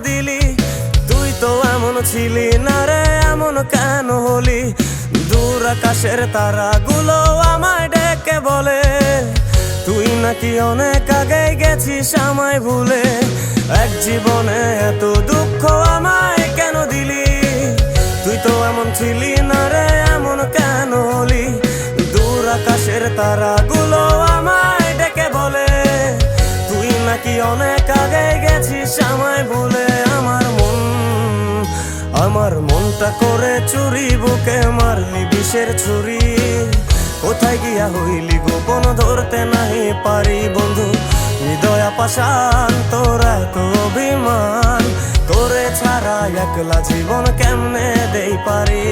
দিলি? তুই তো এমন ছিলি না রে, এমন কেন হলি? দূর আকাশের তারাগুলো আমায় ডেকে বলে তুই নাকি অনেক আগে গেছিস আমায় ভুলে। এক জীবনে এত দুঃখ আমায় কেন দিলি? তুই তো এমন ছিলি না রে, এমন কেন হলি? দূর আকাশের তারাগুলো আমায় ডেকে বলে তুই নাকি অনেক আগে গেছিস আমায় ভুলে। আমার মনটা করে চুরি, বুকে মারলি বিষের ছুরি। কোথায় গিয়া হইলি গোপন ধরতে নাহি পারি বন্ধু। হৃদয় পাষাণ তোর এত অভিমান, তোরে ছাড়া একলা জীবন কেমনে দেই পারি?